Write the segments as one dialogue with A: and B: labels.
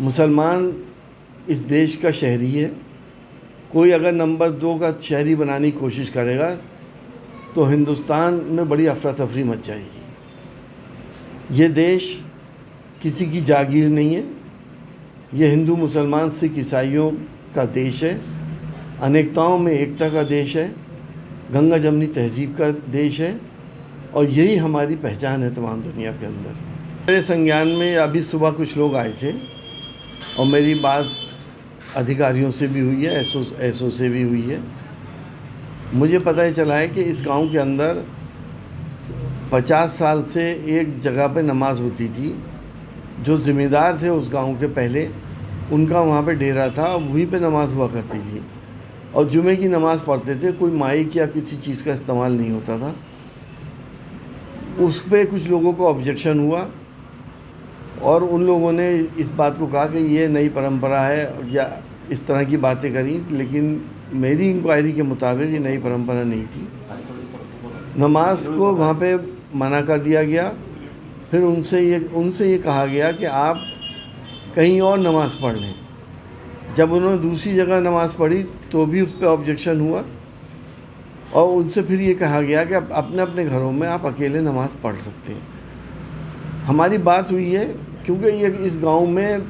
A: मुसलमान इस देश का शहरी है। कोई अगर नंबर 2 का शहरी बनाने की कोशिश करेगा तो हिंदुस्तान में बड़ी अफरा तफरी मच जाएगी। ये देश किसी की जागीर नहीं है। ये हिंदू मुसलमान सिख ईसाइयों का देश है। अनेकताओं में एकता का देश है। गंगा जमनी तहजीब का देश है और यही हमारी पहचान है तमाम दुनिया के अंदर। मेरे संज्ञान में अभी सुबह कुछ लोग आए थे और मेरी बात अधिकारियों से भी हुई है, एसओ से भी हुई है। मुझे पता चला है कि इस गांव के अंदर 50 साल से एक जगह पे नमाज़ होती थी। जो ज़िम्मेदार थे उस गांव के पहले, उनका वहाँ पे डेरा था, वहीं पे नमाज़ हुआ करती थी और जुमे की नमाज़ पढ़ते थे। कोई माइक या किसी चीज़ का इस्तेमाल नहीं होता था। उस पर कुछ लोगों को ऑब्जेक्शन हुआ और उन लोगों ने इस बात को कहा कि ये नई परंपरा है या इस तरह की बातें करी, लेकिन मेरी इंक्वायरी के मुताबिक ये नई परंपरा नहीं थी। नमाज को वहाँ पे मना कर दिया गया। फिर उनसे ये कहा गया कि आप कहीं और नमाज़ पढ़ लें। जब उन्होंने दूसरी जगह नमाज़ पढ़ी तो भी उस पर ऑब्जेक्शन हुआ और उनसे फिर ये कहा गया कि आप अपने अपने घरों में आप अकेले नमाज़ पढ़ सकते हैं। हमारी बात हुई है क्योंकि ये इस गांव में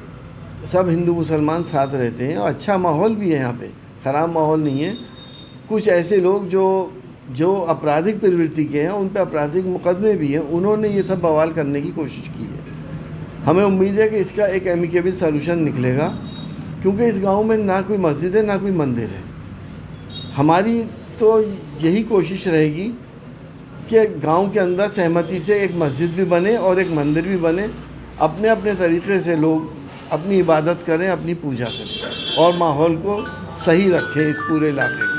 A: सब हिंदू मुसलमान साथ रहते हैं और अच्छा माहौल भी है यहाँ पे, ख़राब माहौल नहीं है। कुछ ऐसे लोग जो आपराधिक प्रवृत्ति के हैं, उन पे आपराधिक मुकदमे भी हैं, उन्होंने ये सब बवाल करने की कोशिश की है। हमें उम्मीद है कि इसका एक एमिकेबल सॉल्यूशन निकलेगा क्योंकि इस गांव में ना कोई मस्जिद है ना कोई मंदिर है। हमारी तो यही कोशिश रहेगी कि गांव के अंदर सहमति से एक मस्जिद भी बने और एक मंदिर भी बने। अपने अपने तरीक़े से लोग अपनी इबादत करें, अपनी पूजा करें और माहौल को सही रखें इस पूरे इलाके में।